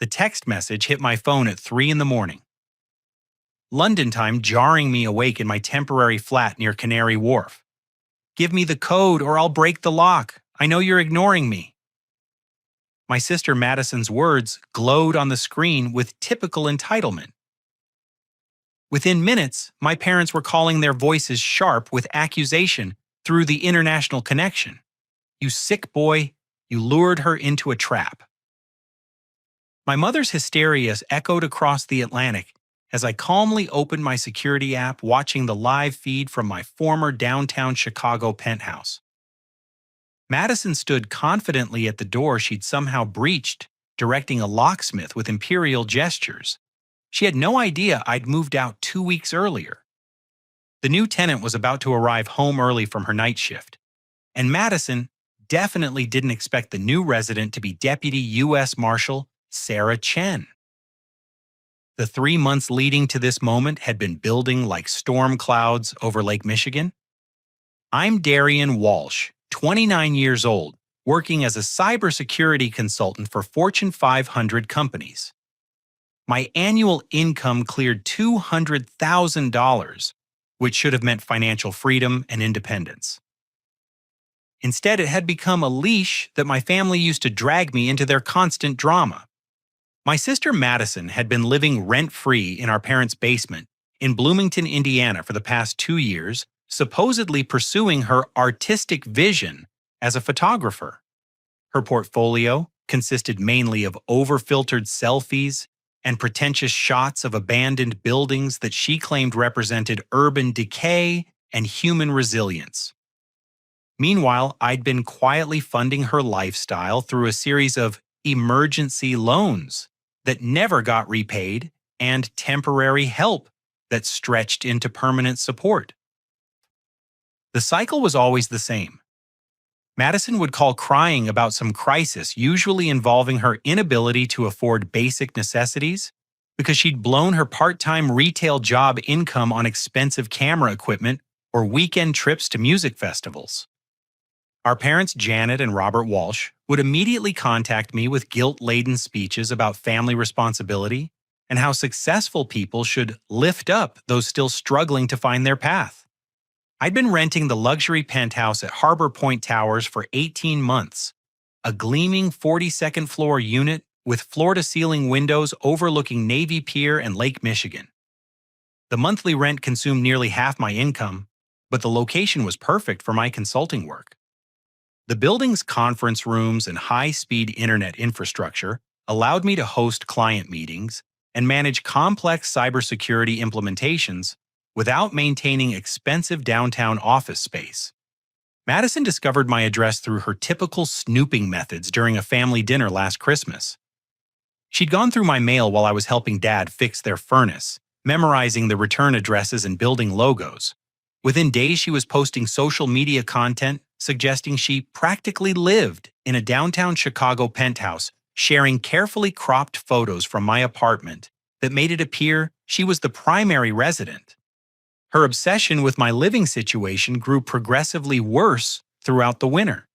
The text message hit my phone at 3 in the morning. London time jarring me awake in my temporary flat near Canary Wharf. Give me the code or I'll break the lock. I know you're ignoring me. My sister Madison's words glowed on the screen with typical entitlement. Within minutes, my parents were calling their voices sharp with accusation through the international connection. You sick boy, you lured her into a trap. My mother's hysteria echoed across the Atlantic as I calmly opened my security app watching the live feed from my former downtown Chicago penthouse. Madison stood confidently at the door she'd somehow breached, directing a locksmith with imperial gestures. She had no idea I'd moved out 2 weeks earlier. The new tenant was about to arrive home early from her night shift, and Madison definitely didn't expect the new resident to be Deputy U.S. Marshal Sarah Chen. The 3 months leading to this moment had been building like storm clouds over Lake Michigan. I'm Darian Walsh, 29 years old, working as a cybersecurity consultant for Fortune 500 companies. My annual income cleared $200,000, which should have meant financial freedom and independence. Instead, it had become a leash that my family used to drag me into their constant drama. My sister Madison had been living rent-free in our parents' basement in Bloomington, Indiana for the past 2 years, supposedly pursuing her artistic vision as a photographer. Her portfolio consisted mainly of over-filtered selfies and pretentious shots of abandoned buildings that she claimed represented urban decay and human resilience. Meanwhile, I'd been quietly funding her lifestyle through a series of emergency loans that never got repaid and temporary help that stretched into permanent support. The cycle was always the same. Madison would call crying about some crisis, usually involving her inability to afford basic necessities because she'd blown her part-time retail job income on expensive camera equipment or weekend trips to music festivals. Our parents, Janet and Robert Walsh, would immediately contact me with guilt-laden speeches about family responsibility and how successful people should lift up those still struggling to find their path. I'd been renting the luxury penthouse at Harbor Point Towers for 18 months, a gleaming 42nd floor unit with floor-to-ceiling windows overlooking Navy Pier and Lake Michigan. The monthly rent consumed nearly half my income, but the location was perfect for my consulting work. The building's conference rooms and high-speed internet infrastructure allowed me to host client meetings and manage complex cybersecurity implementations without maintaining expensive downtown office space. Madison discovered my address through her typical snooping methods during a family dinner last Christmas. She'd gone through my mail while I was helping Dad fix their furnace, memorizing the return addresses and building logos. Within days, she was posting social media content suggesting she practically lived in a downtown Chicago penthouse, sharing carefully cropped photos from my apartment that made it appear she was the primary resident. Her obsession with my living situation grew progressively worse throughout the winter.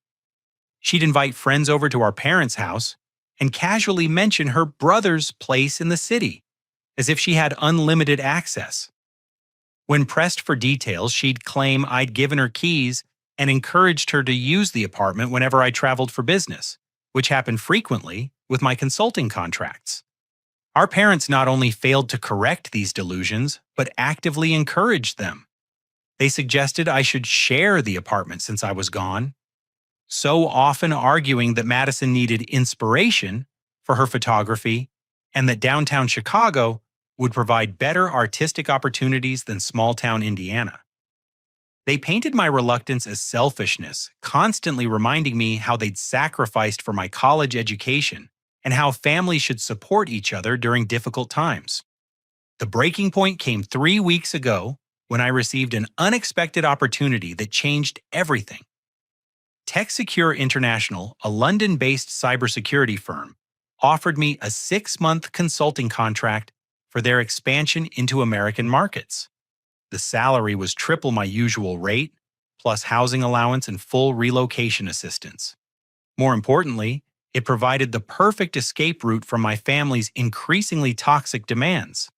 She'd invite friends over to our parents' house and casually mention her brother's place in the city, as if she had unlimited access. When pressed for details, she'd claim I'd given her keys and encouraged her to use the apartment whenever I traveled for business, which happened frequently with my consulting contracts. Our parents not only failed to correct these delusions, but actively encouraged them. They suggested I should share the apartment since I was gone, so often arguing that Madison needed inspiration for her photography and that downtown Chicago would provide better artistic opportunities than small-town Indiana. They painted my reluctance as selfishness, constantly reminding me how they'd sacrificed for my college education and how families should support each other during difficult times. The breaking point came 3 weeks ago when I received an unexpected opportunity that changed everything. TechSecure International, a London-based cybersecurity firm, offered me a 6-month consulting contract for their expansion into American markets. The salary was triple my usual rate, plus housing allowance and full relocation assistance. More importantly, It provided the perfect escape route from my family's increasingly toxic demands.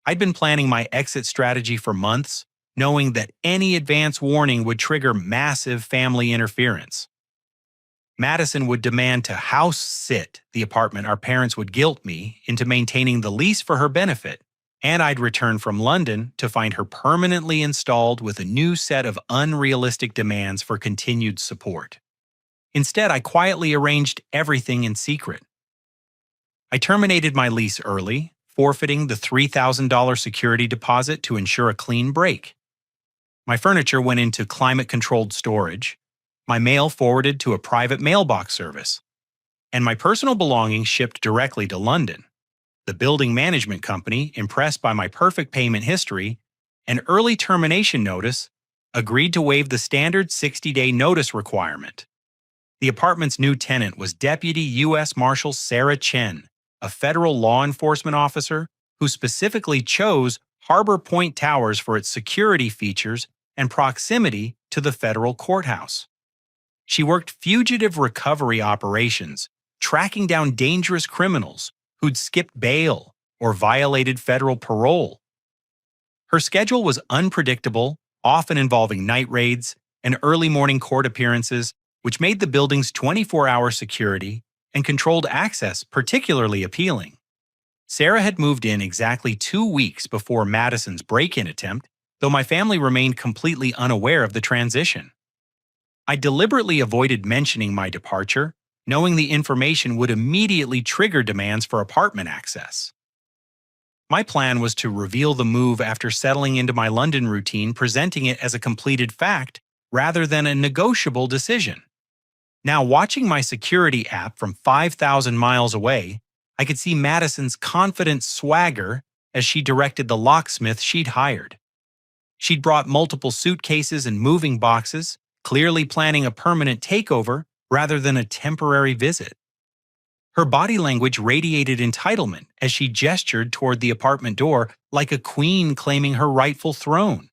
I'd been planning my exit strategy for months, knowing that any advance warning would trigger massive family interference. Madison would demand to house sit the apartment our parents would guilt me into maintaining the lease for her benefit, and I'd return from London to find her permanently installed with a new set of unrealistic demands for continued support. Instead, I quietly arranged everything in secret. I terminated my lease early, forfeiting the $3,000 security deposit to ensure a clean break. My furniture went into climate-controlled storage, my mail forwarded to a private mailbox service, and my personal belongings shipped directly to London. The building management company, impressed by my perfect payment history and early termination notice, agreed to waive the standard 60-day notice requirement. The apartment's new tenant was Deputy U.S. Marshal Sarah Chen, a federal law enforcement officer who specifically chose Harbor Point Towers for its security features and proximity to the federal courthouse. She worked fugitive recovery operations, tracking down dangerous criminals who'd skipped bail or violated federal parole. Her schedule was unpredictable, often involving night raids and early morning court appearances, which made the building's 24-hour security and controlled access particularly appealing. Sarah had moved in exactly 2 weeks before Madison's break-in attempt, though my family remained completely unaware of the transition. I deliberately avoided mentioning my departure, knowing the information would immediately trigger demands for apartment access. My plan was to reveal the move after settling into my London routine, presenting it as a completed fact rather than a negotiable decision. Now, watching my security app from 5,000 miles away, I could see Madison's confident swagger as she directed the locksmith she'd hired. She'd brought multiple suitcases and moving boxes, clearly planning a permanent takeover rather than a temporary visit. Her body language radiated entitlement as she gestured toward the apartment door like a queen claiming her rightful throne.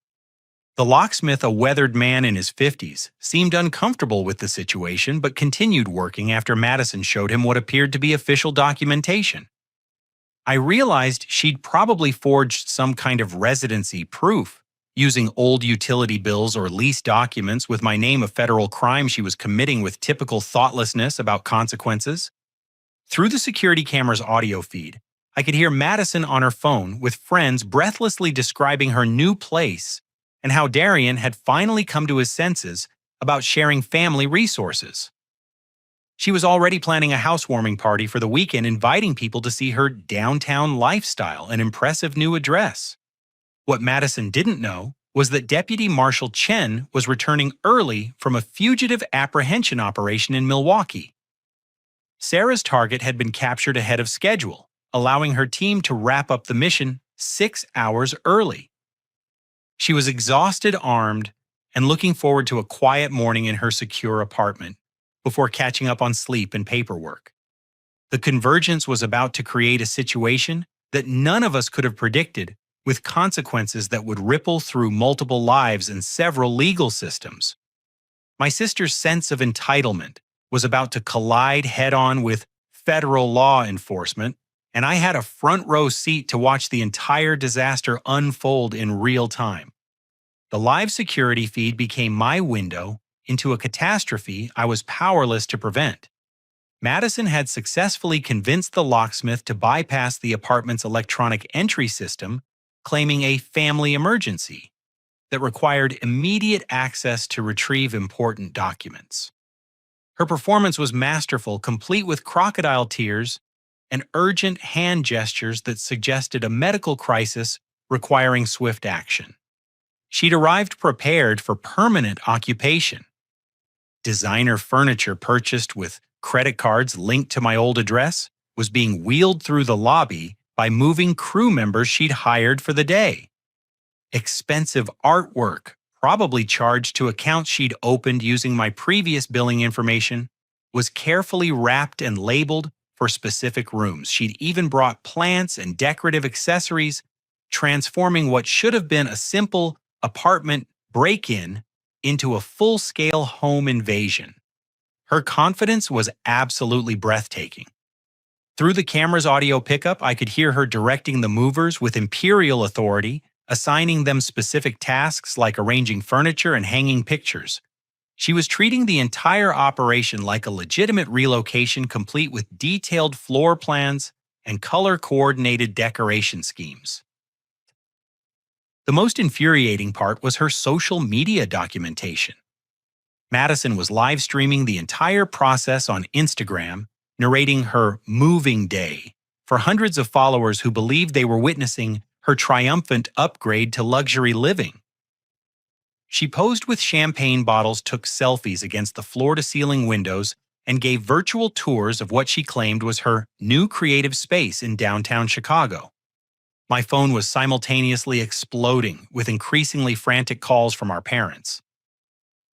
The locksmith, a weathered man in his 50s, seemed uncomfortable with the situation but continued working after Madison showed him what appeared to be official documentation. I realized she'd probably forged some kind of residency proof, using old utility bills or lease documents with my name, a federal crime she was committing with typical thoughtlessness about consequences. Through the security camera's audio feed, I could hear Madison on her phone with friends breathlessly describing her new place and how Darian had finally come to his senses about sharing family resources. She was already planning a housewarming party for the weekend, inviting people to see her downtown lifestyle and impressive new address. What Madison didn't know was that Deputy Marshal Chen was returning early from a fugitive apprehension operation in Milwaukee. Sarah's target had been captured ahead of schedule, allowing her team to wrap up the mission 6 hours early. She was exhausted, armed, and looking forward to a quiet morning in her secure apartment before catching up on sleep and paperwork. The convergence was about to create a situation that none of us could have predicted, with consequences that would ripple through multiple lives and several legal systems. My sister's sense of entitlement was about to collide head-on with federal law enforcement, and I had a front-row seat to watch the entire disaster unfold in real time. The live security feed became my window into a catastrophe I was powerless to prevent. Madison had successfully convinced the locksmith to bypass the apartment's electronic entry system, claiming a family emergency that required immediate access to retrieve important documents. Her performance was masterful, complete with crocodile tears and urgent hand gestures that suggested a medical crisis requiring swift action. She'd arrived prepared for permanent occupation. Designer furniture purchased with credit cards linked to my old address was being wheeled through the lobby by moving crew members she'd hired for the day. Expensive artwork, probably charged to accounts she'd opened using my previous billing information, was carefully wrapped and labeled for specific rooms. She'd even brought plants and decorative accessories, transforming what should have been a simple apartment break-in into a full-scale home invasion. Her confidence was absolutely breathtaking. Through the camera's audio pickup, I could hear her directing the movers with imperial authority, assigning them specific tasks like arranging furniture and hanging pictures. She was treating the entire operation like a legitimate relocation, complete with detailed floor plans and color-coordinated decoration schemes. The most infuriating part was her social media documentation. Madison was live streaming the entire process on Instagram, narrating her moving day for hundreds of followers who believed they were witnessing her triumphant upgrade to luxury living. She posed with champagne bottles, took selfies against the floor-to-ceiling windows, and gave virtual tours of what she claimed was her new creative space in downtown Chicago. My phone was simultaneously exploding with increasingly frantic calls from our parents.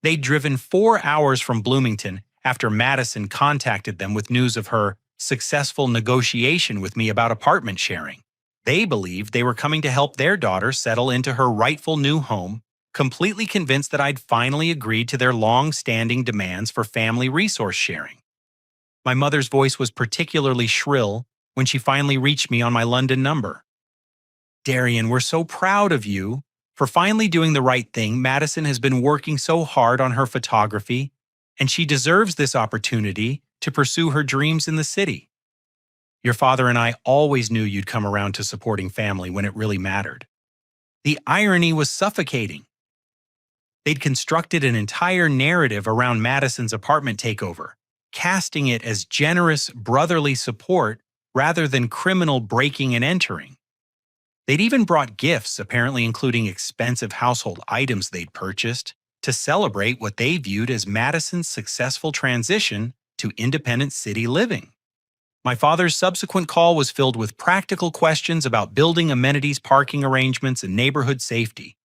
They'd driven 4 hours from Bloomington after Madison contacted them with news of her successful negotiation with me about apartment sharing. They believed they were coming to help their daughter settle into her rightful new home, completely convinced that I'd finally agreed to their long-standing demands for family resource sharing. My mother's voice was particularly shrill when she finally reached me on my London number. "Darian, we're so proud of you for finally doing the right thing. Madison has been working so hard on her photography, and she deserves this opportunity to pursue her dreams in the city. Your father and I always knew you'd come around to supporting family when it really mattered." The irony was suffocating. They'd constructed an entire narrative around Madison's apartment takeover, casting it as generous brotherly support rather than criminal breaking and entering. They'd even brought gifts, apparently including expensive household items they'd purchased, to celebrate what they viewed as Madison's successful transition to independent city living. My father's subsequent call was filled with practical questions about building amenities, parking arrangements, and neighborhood safety.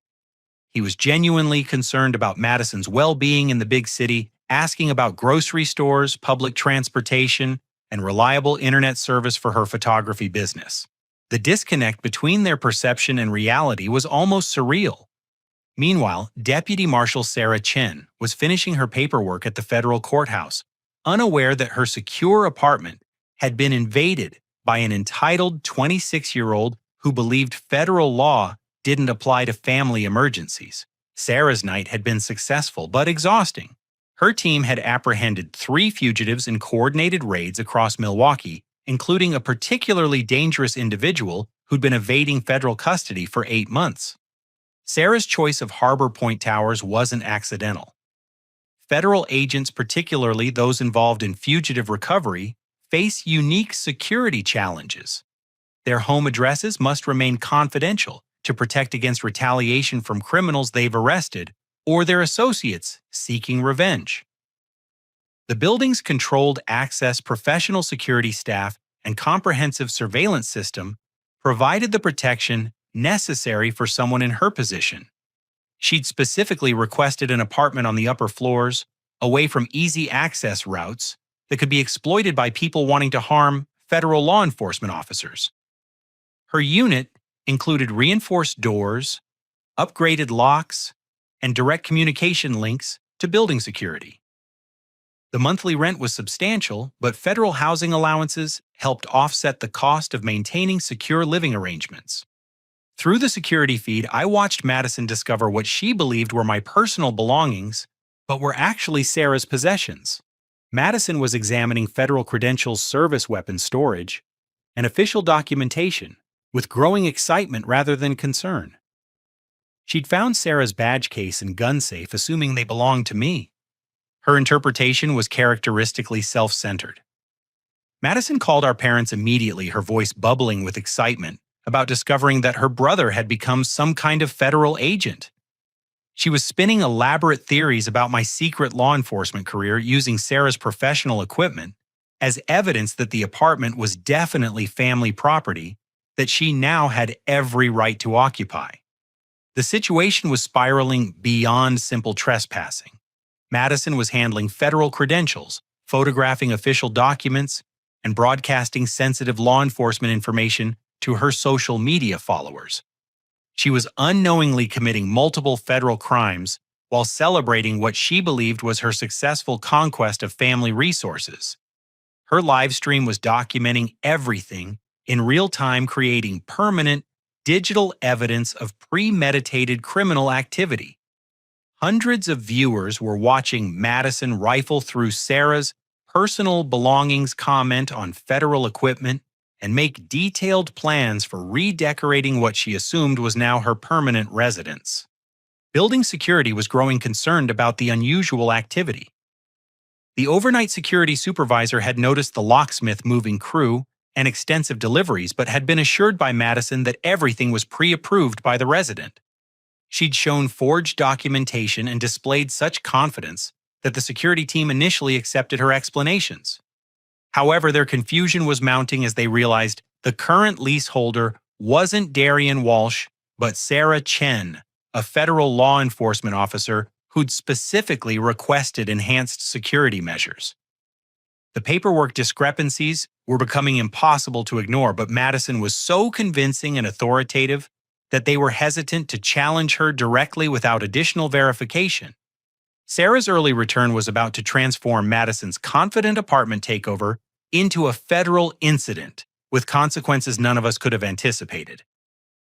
He was genuinely concerned about Madison's well-being in the big city, asking about grocery stores, public transportation, and reliable internet service for her photography business. The disconnect between their perception and reality was almost surreal. Meanwhile, Deputy Marshal Sarah Chen was finishing her paperwork at the federal courthouse, unaware that her secure apartment had been invaded by an entitled 26-year-old who believed federal law didn't apply to family emergencies. Sarah's night had been successful but exhausting. Her team had apprehended 3 fugitives in coordinated raids across Milwaukee, including a particularly dangerous individual who'd been evading federal custody for 8 months. Sarah's choice of Harbor Point Towers wasn't accidental. Federal agents, particularly those involved in fugitive recovery, face unique security challenges. Their home addresses must remain confidential to protect against retaliation from criminals they've arrested or their associates seeking revenge. The building's controlled access, professional security staff, and comprehensive surveillance system provided the protection necessary for someone in her position. She'd specifically requested an apartment on the upper floors, away from easy access routes that could be exploited by people wanting to harm federal law enforcement officers. Her unit included reinforced doors, upgraded locks, and direct communication links to building security. The monthly rent was substantial, but federal housing allowances helped offset the cost of maintaining secure living arrangements. Through the security feed, I watched Madison discover what she believed were my personal belongings, but were actually Sarah's possessions. Madison was examining federal credentials, service weapon storage, and official documentation, with growing excitement rather than concern. She'd found Sarah's badge case and gun safe, assuming they belonged to me. Her interpretation was characteristically self-centered. Madison called our parents immediately, her voice bubbling with excitement about discovering that her brother had become some kind of federal agent. She was spinning elaborate theories about my secret law enforcement career using Sarah's professional equipment as evidence that the apartment was definitely family property that she now had every right to occupy. The situation was spiraling beyond simple trespassing. Madison was handling federal credentials, photographing official documents, and broadcasting sensitive law enforcement information to her social media followers. She was unknowingly committing multiple federal crimes while celebrating what she believed was her successful conquest of family resources. Her live stream was documenting everything in real time, creating permanent, digital evidence of premeditated criminal activity. Hundreds of viewers were watching Madison rifle through Sarah's personal belongings, comment on federal equipment, and make detailed plans for redecorating what she assumed was now her permanent residence. Building security was growing concerned about the unusual activity. The overnight security supervisor had noticed the locksmith moving crew and extensive deliveries, but had been assured by Madison that everything was pre-approved by the resident. She'd shown forged documentation and displayed such confidence that the security team initially accepted her explanations. However, their confusion was mounting as they realized the current leaseholder wasn't Darian Walsh, but Sarah Chen, a federal law enforcement officer who'd specifically requested enhanced security measures. The paperwork discrepancies were becoming impossible to ignore, but Madison was so convincing and authoritative that they were hesitant to challenge her directly without additional verification. Sarah's early return was about to transform Madison's confident apartment takeover into a federal incident, with consequences none of us could have anticipated.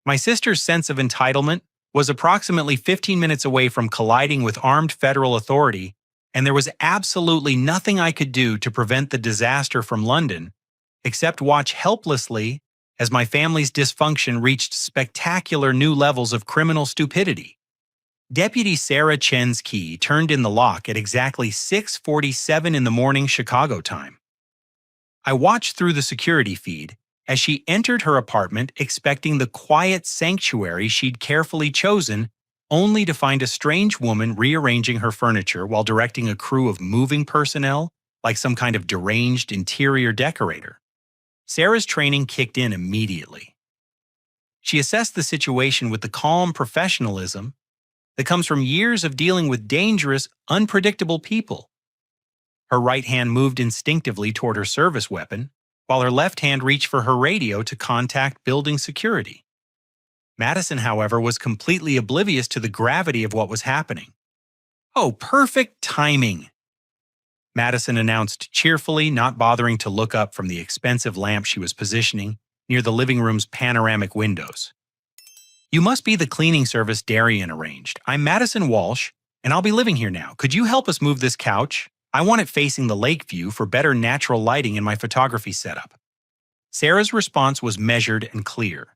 My sister's sense of entitlement was approximately 15 minutes away from colliding with armed federal authority, and there was absolutely nothing I could do to prevent the disaster from London, except watch helplessly as my family's dysfunction reached spectacular new levels of criminal stupidity. Deputy Sarah Chen's key turned in the lock at exactly 6:47 in the morning Chicago time. I watched through the security feed as she entered her apartment expecting the quiet sanctuary she'd carefully chosen, only to find a strange woman rearranging her furniture while directing a crew of moving personnel like some kind of deranged interior decorator. Sarah's training kicked in immediately. She assessed the situation with the calm professionalism that comes from years of dealing with dangerous, unpredictable people. Her right hand moved instinctively toward her service weapon, while her left hand reached for her radio to contact building security. Madison, however, was completely oblivious to the gravity of what was happening. "Oh, perfect timing," Madison announced cheerfully, not bothering to look up from the expensive lamp she was positioning near the living room's panoramic windows. "You must be the cleaning service Darian arranged. I'm Madison Walsh, and I'll be living here now. Could you help us move this couch? I want it facing the lake view for better natural lighting in my photography setup." Sarah's response was measured and clear.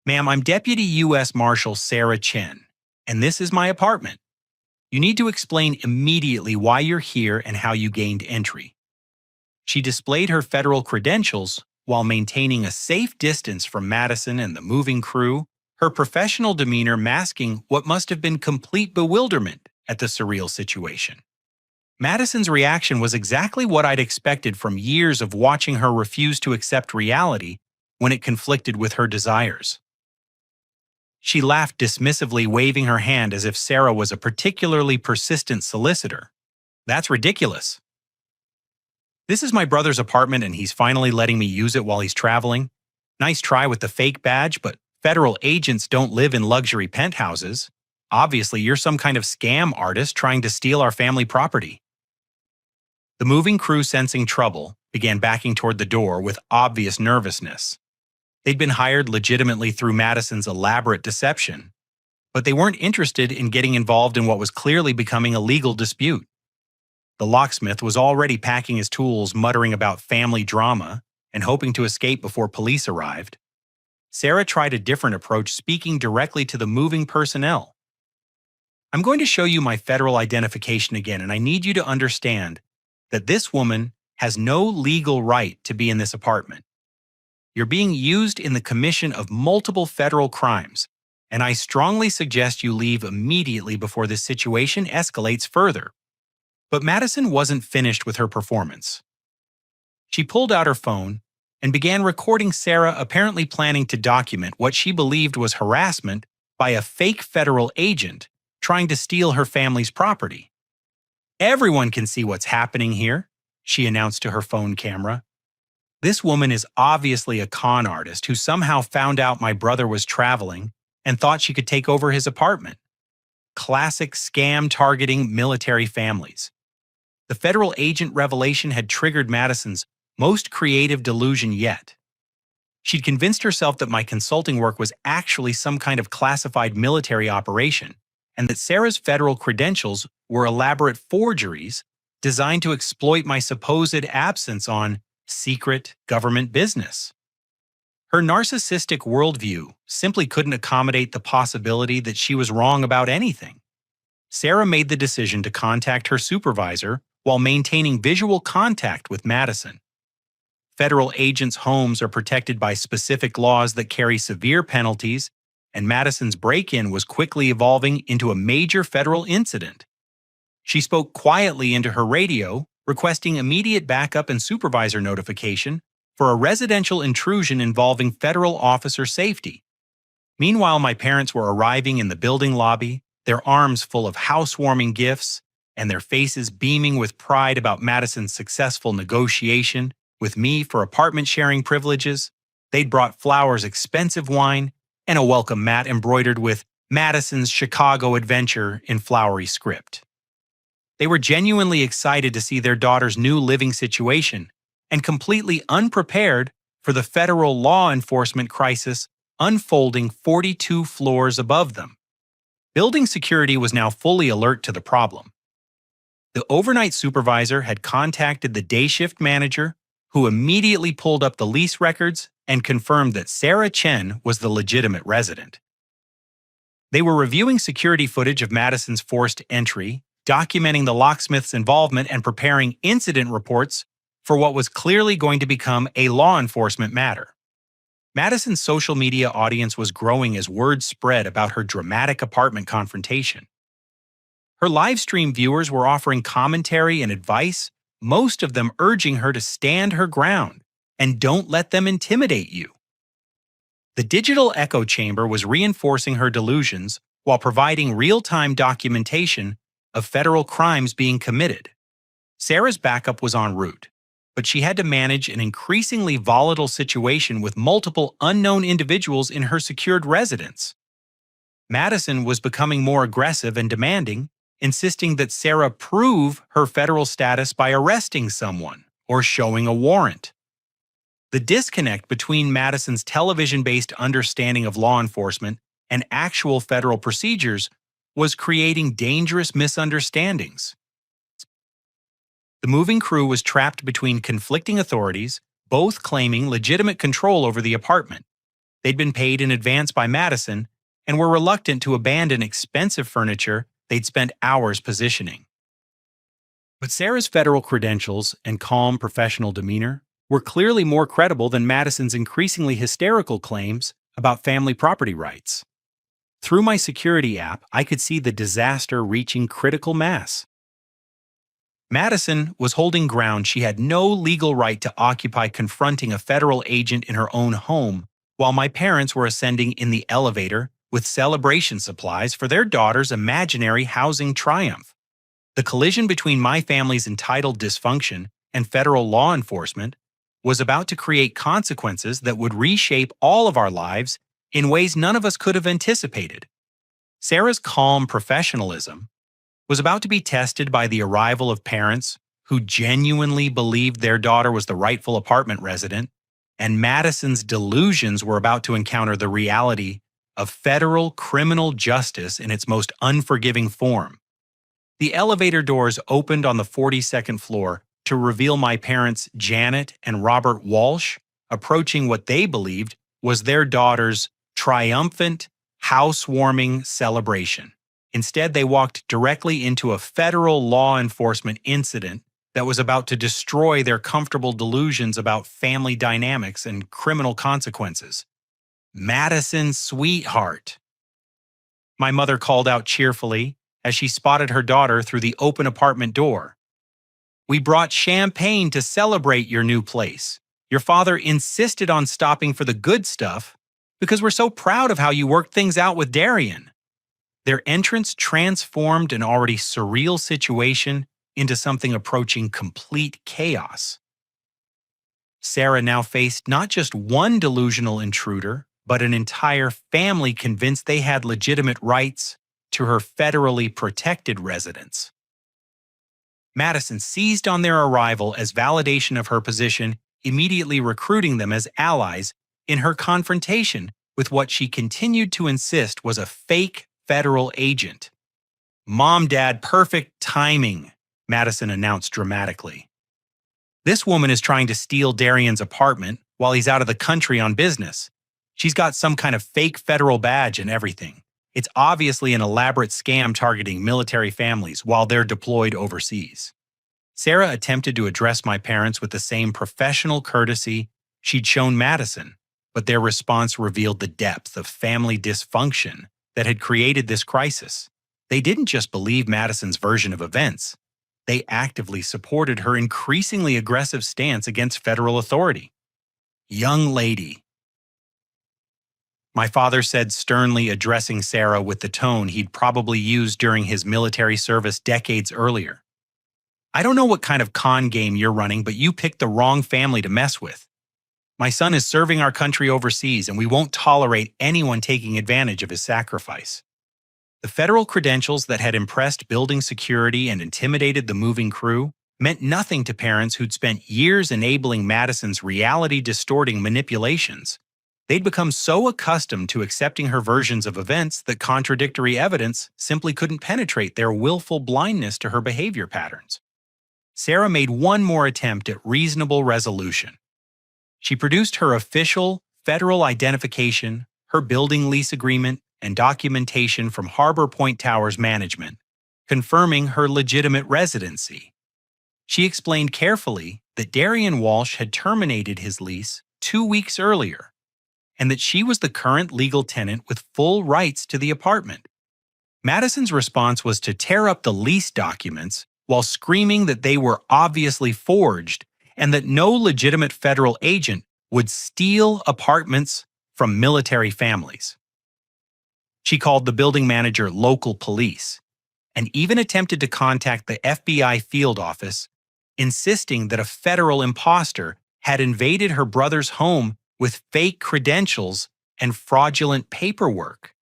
"Ma'am, I'm Deputy U.S. Marshal Sarah Chen, and this is my apartment. You need to explain immediately why you're here and how you gained entry." She displayed her federal credentials while maintaining a safe distance from Madison and the moving crew, her professional demeanor masking what must have been complete bewilderment at the surreal situation. Madison's reaction was exactly what I'd expected from years of watching her refuse to accept reality when it conflicted with her desires. She laughed dismissively, waving her hand as if Sarah was a particularly persistent solicitor. "That's ridiculous. This is my brother's apartment and he's finally letting me use it while he's traveling. Nice try with the fake badge, but federal agents don't live in luxury penthouses. Obviously, you're some kind of scam artist trying to steal our family property." The moving crew, sensing trouble, began backing toward the door with obvious nervousness. They'd been hired legitimately through Madison's elaborate deception, but they weren't interested in getting involved in what was clearly becoming a legal dispute. The locksmith was already packing his tools, muttering about family drama and hoping to escape before police arrived. Sarah tried a different approach, speaking directly to the moving personnel. "I'm going to show you my federal identification again, and I need you to understand that this woman has no legal right to be in this apartment. You're being used in the commission of multiple federal crimes, and I strongly suggest you leave immediately before this situation escalates further." But Madison wasn't finished with her performance. She pulled out her phone and began recording Sarah apparently planning to document what she believed was harassment by a fake federal agent trying to steal her family's property. "Everyone can see what's happening here," she announced to her phone camera. "This woman is obviously a con artist who somehow found out my brother was traveling and thought she could take over his apartment. classic scam targeting military families. The federal agent revelation had triggered Madison's most creative delusion yet. She'd convinced herself that my consulting work was actually some kind of classified military operation, and that Sarah's federal credentials were elaborate forgeries designed to exploit my supposed absence on secret government business. Her narcissistic worldview simply couldn't accommodate the possibility that she was wrong about anything. Sarah made the decision to contact her supervisor while maintaining visual contact with Madison. Federal agents' homes are protected by specific laws that carry severe penalties, and Madison's break-in was quickly evolving into a major federal incident. She spoke quietly into her radio, requesting immediate backup and supervisor notification for a residential intrusion involving federal officer safety. Meanwhile, my parents were arriving in the building lobby, their arms full of housewarming gifts, and their faces beaming with pride about Madison's successful negotiation with me for apartment sharing privileges. They'd brought flowers, expensive wine, and a welcome mat embroidered with Madison's Chicago Adventure in flowery script. They were genuinely excited to see their daughter's new living situation and completely unprepared for the federal law enforcement crisis unfolding 42 floors above them. Building security was now fully alert to the problem. The overnight supervisor had contacted the day shift manager, who immediately pulled up the lease records and confirmed that Sarah Chen was the legitimate resident. They were reviewing security footage of Madison's forced entry, documenting the locksmith's involvement, and preparing incident reports for what was clearly going to become a law enforcement matter. Madison's social media audience was growing as word spread about her dramatic apartment confrontation. Her live stream viewers were offering commentary and advice, most of them urging her to stand her ground and don't let them intimidate you. The digital echo chamber was reinforcing her delusions while providing real-time documentation of federal crimes being committed. Sarah's backup was en route, but she had to manage an increasingly volatile situation with multiple unknown individuals in her secured residence. Madison was becoming more aggressive and demanding, insisting that Sarah prove her federal status by arresting someone or showing a warrant. The disconnect between Madison's television-based understanding of law enforcement and actual federal procedures was creating dangerous misunderstandings. The moving crew was trapped between conflicting authorities, both claiming legitimate control over the apartment. They'd been paid in advance by Madison and were reluctant to abandon expensive furniture they'd spent hours positioning. But Sarah's federal credentials and calm professional demeanor were clearly more credible than Madison's increasingly hysterical claims about family property rights. Through my security app, I could see the disaster reaching critical mass. Madison was holding ground she had no legal right to occupy, confronting a federal agent in her own home, while my parents were ascending in the elevator with celebration supplies for their daughter's imaginary housing triumph. The collision between my family's entitled dysfunction and federal law enforcement was about to create consequences that would reshape all of our lives in ways none of us could have anticipated. Sarah's calm professionalism was about to be tested by the arrival of parents who genuinely believed their daughter was the rightful apartment resident, and Madison's delusions were about to encounter the reality of federal criminal justice in its most unforgiving form. The elevator doors opened on the 42nd floor to reveal my parents, Janet and Robert Walsh, approaching what they believed was their daughter's triumphant, housewarming celebration. Instead, they walked directly into a federal law enforcement incident that was about to destroy their comfortable delusions about family dynamics and criminal consequences. "Madison, sweetheart," my mother called out cheerfully as she spotted her daughter through the open apartment door. "We brought champagne to celebrate your new place. Your father insisted on stopping for the good stuff because we're so proud of how you worked things out with Darian." Their entrance transformed an already surreal situation into something approaching complete chaos. Sarah now faced not just one delusional intruder, but an entire family convinced they had legitimate rights to her federally protected residence. Madison seized on their arrival as validation of her position, immediately recruiting them as allies in her confrontation with what she continued to insist was a fake federal agent. "Mom, Dad, perfect timing," Madison announced dramatically. "This woman is trying to steal Darian's apartment while he's out of the country on business. She's got some kind of fake federal badge and everything. It's obviously an elaborate scam targeting military families while they're deployed overseas." Sarah attempted to address my parents with the same professional courtesy she'd shown Madison, but their response revealed the depth of family dysfunction that had created this crisis. They didn't just believe Madison's version of events. They actively supported her increasingly aggressive stance against federal authority. "Young lady," my father said sternly, addressing Sarah with the tone he'd probably used during his military service decades earlier. "I don't know what kind of con game you're running, but you picked the wrong family to mess with. My son is serving our country overseas, and we won't tolerate anyone taking advantage of his sacrifice." The federal credentials that had impressed building security and intimidated the moving crew meant nothing to parents who'd spent years enabling Madison's reality-distorting manipulations. They'd become so accustomed to accepting her versions of events that contradictory evidence simply couldn't penetrate their willful blindness to her behavior patterns. Sarah made one more attempt at reasonable resolution. She produced her official federal identification, her building lease agreement, and documentation from Harbor Point Towers management, confirming her legitimate residency. She explained carefully that Darian Walsh had terminated his lease 2 weeks earlier, and that she was the current legal tenant with full rights to the apartment. Madison's response was to tear up the lease documents while screaming that they were obviously forged and that no legitimate federal agent would steal apartments from military families. She called the building manager local police and even attempted to contact the FBI field office, insisting that a federal imposter had invaded her brother's home with fake credentials and fraudulent paperwork.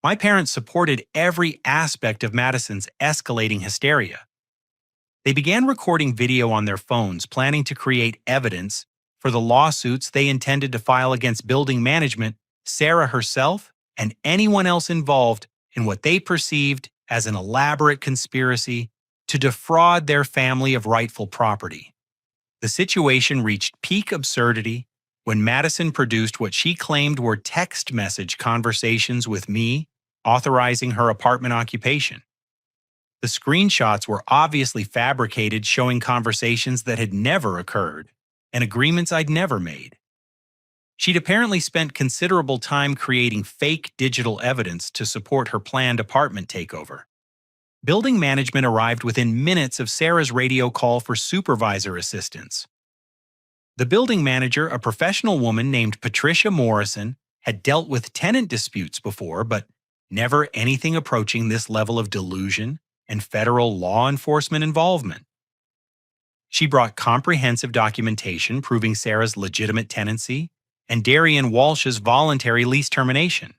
My parents supported every aspect of Madison's escalating hysteria. They began recording video on their phones, planning to create evidence for the lawsuits they intended to file against building management, Sarah herself, and anyone else involved in what they perceived as an elaborate conspiracy to defraud their family of rightful property. The situation reached peak absurdity when Madison produced what she claimed were text message conversations with me, authorizing her apartment occupation. The screenshots were obviously fabricated, showing conversations that had never occurred and agreements I'd never made. She'd apparently spent considerable time creating fake digital evidence to support her planned apartment takeover. Building management arrived within minutes of Sarah's radio call for supervisor assistance. The building manager, a professional woman named Patricia Morrison, had dealt with tenant disputes before, but never anything approaching this level of delusion and federal law enforcement involvement. She brought comprehensive documentation proving Sarah's legitimate tenancy and Darian Walsh's voluntary lease termination.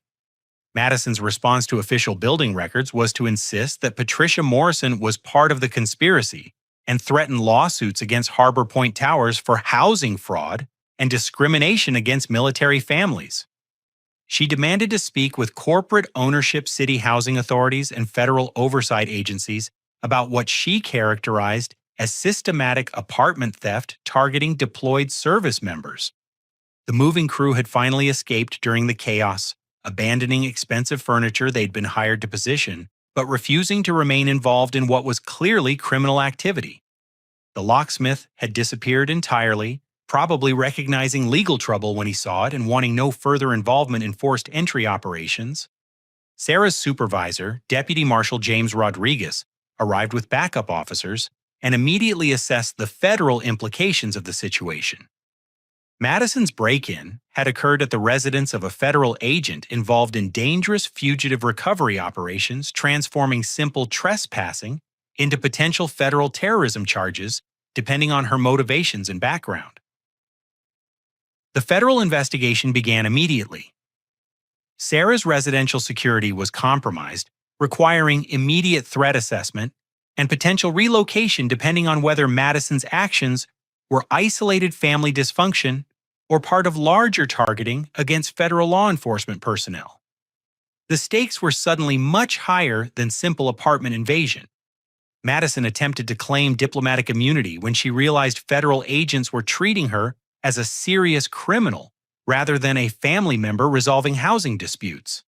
Madison's response to official building records was to insist that Patricia Morrison was part of the conspiracy and threaten lawsuits against Harbor Point Towers for housing fraud and discrimination against military families. She demanded to speak with corporate ownership city housing authorities and federal oversight agencies about what she characterized as systematic apartment theft targeting deployed service members. The moving crew had finally escaped during the chaos, abandoning expensive furniture they'd been hired to position, but refusing to remain involved in what was clearly criminal activity. The locksmith had disappeared entirely, probably recognizing legal trouble when he saw it and wanting no further involvement in forced entry operations. Sarah's supervisor, Deputy Marshal James Rodriguez, arrived with backup officers and immediately assessed the federal implications of the situation. Madison's break-in had occurred at the residence of a federal agent involved in dangerous fugitive recovery operations, transforming simple trespassing into potential federal terrorism charges, depending on her motivations and background. The federal investigation began immediately. Sarah's residential security was compromised, requiring immediate threat assessment and potential relocation depending on whether Madison's actions were isolated family dysfunction or part of larger targeting against federal law enforcement personnel. The stakes were suddenly much higher than simple apartment invasion. Madison attempted to claim diplomatic immunity when she realized federal agents were treating her as a serious criminal rather than a family member resolving housing disputes.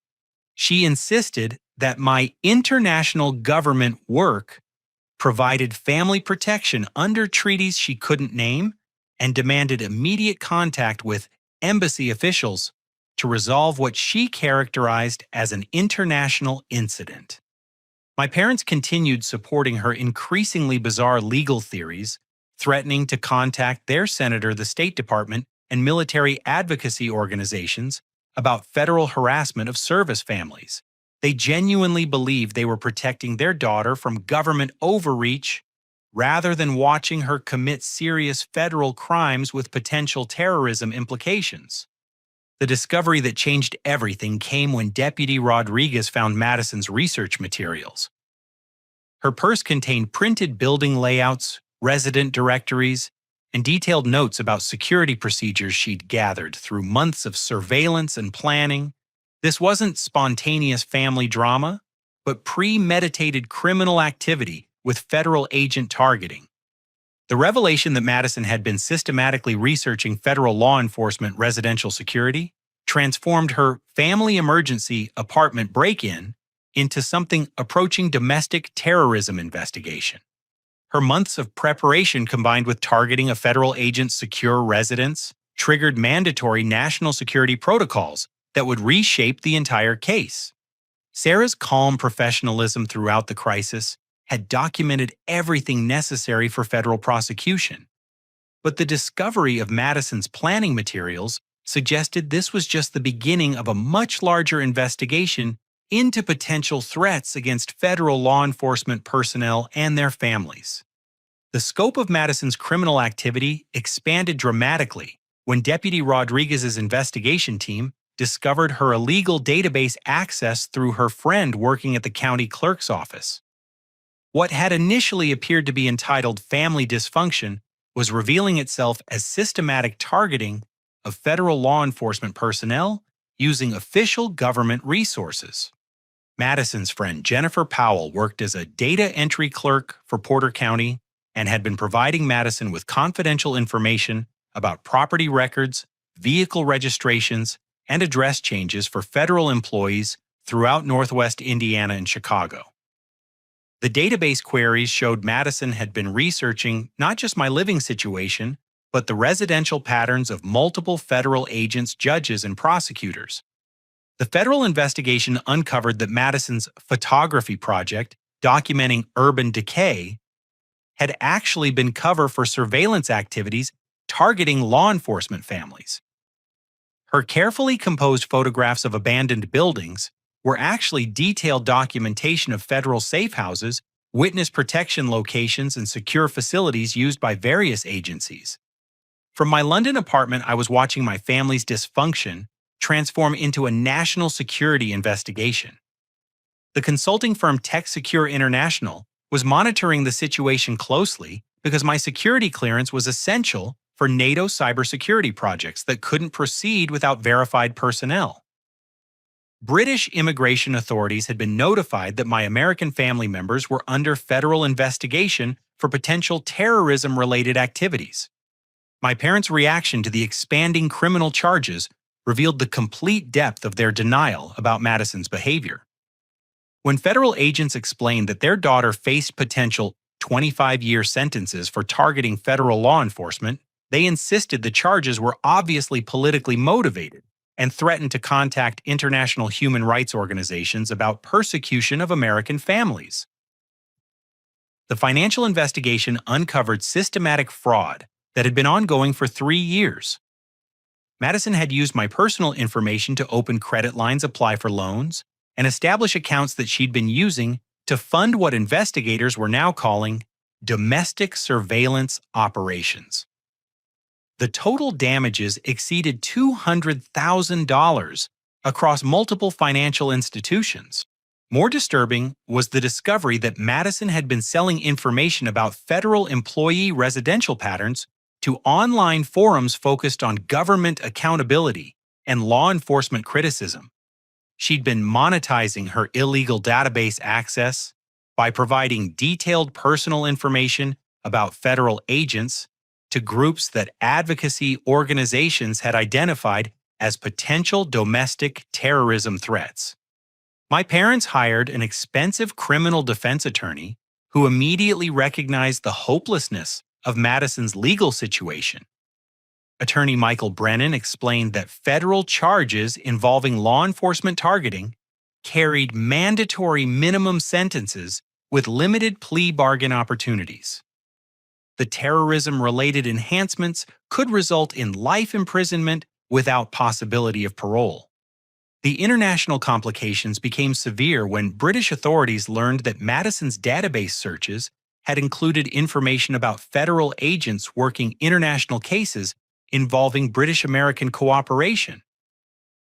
She insisted that my international government work provided family protection under treaties she couldn't name and demanded immediate contact with embassy officials to resolve what she characterized as an international incident. My parents continued supporting her increasingly bizarre legal theories, threatening to contact their senator, the State Department, and military advocacy organizations about federal harassment of service families. They genuinely believed they were protecting their daughter from government overreach rather than watching her commit serious federal crimes with potential terrorism implications. The discovery that changed everything came when Deputy Rodriguez found Madison's research materials. Her purse contained printed building layouts, resident directories, and detailed notes about security procedures she'd gathered through months of surveillance and planning. This wasn't spontaneous family drama, but premeditated criminal activity with federal agent targeting. The revelation that Madison had been systematically researching federal law enforcement residential security transformed her family emergency apartment break-in into something approaching domestic terrorism investigation. Her months of preparation combined with targeting a federal agent's secure residence triggered mandatory national security protocols that would reshape the entire case. Sarah's calm professionalism throughout the crisis had documented everything necessary for federal prosecution. But the discovery of Madison's planning materials suggested this was just the beginning of a much larger investigation into potential threats against federal law enforcement personnel and their families. The scope of Madison's criminal activity expanded dramatically when Deputy Rodriguez's investigation team discovered her illegal database access through her friend working at the county clerk's office. What had initially appeared to be entitled family dysfunction was revealing itself as systematic targeting of federal law enforcement personnel using official government resources. Madison's friend Jennifer Powell worked as a data entry clerk for Porter County and had been providing Madison with confidential information about property records, vehicle registrations, and address changes for federal employees throughout Northwest Indiana and Chicago. The database queries showed Madison had been researching not just my living situation, but the residential patterns of multiple federal agents, judges, and prosecutors. The federal investigation uncovered that Madison's photography project, documenting urban decay, had actually been cover for surveillance activities targeting law enforcement families. Her carefully composed photographs of abandoned buildings were actually detailed documentation of federal safe houses, witness protection locations, and secure facilities used by various agencies. From my London apartment, I was watching my family's dysfunction transform into a national security investigation. The consulting firm TechSecure International was monitoring the situation closely because my security clearance was essential for NATO cybersecurity projects that couldn't proceed without verified personnel. British immigration authorities had been notified that my American family members were under federal investigation for potential terrorism-related activities. My parents' reaction to the expanding criminal charges revealed the complete depth of their denial about Madison's behavior. When federal agents explained that their daughter faced potential 25-year sentences for targeting federal law enforcement, they insisted the charges were obviously politically motivated and threatened to contact international human rights organizations about persecution of American families. The financial investigation uncovered systematic fraud that had been ongoing for 3 years. Madison had used my personal information to open credit lines, apply for loans, and establish accounts that she'd been using to fund what investigators were now calling domestic surveillance operations. The total damages exceeded $200,000 across multiple financial institutions. More disturbing was the discovery that Madison had been selling information about federal employee residential patterns to online forums focused on government accountability and law enforcement criticism. She'd been monetizing her illegal database access by providing detailed personal information about federal agents to groups that advocacy organizations had identified as potential domestic terrorism threats. My parents hired an expensive criminal defense attorney who immediately recognized the hopelessness of Madison's legal situation. Attorney Michael Brennan explained that federal charges involving law enforcement targeting carried mandatory minimum sentences with limited plea bargain opportunities. The terrorism-related enhancements could result in life imprisonment without possibility of parole. The international complications became severe when British authorities learned that Madison's database searches had included information about federal agents working international cases involving British-American cooperation.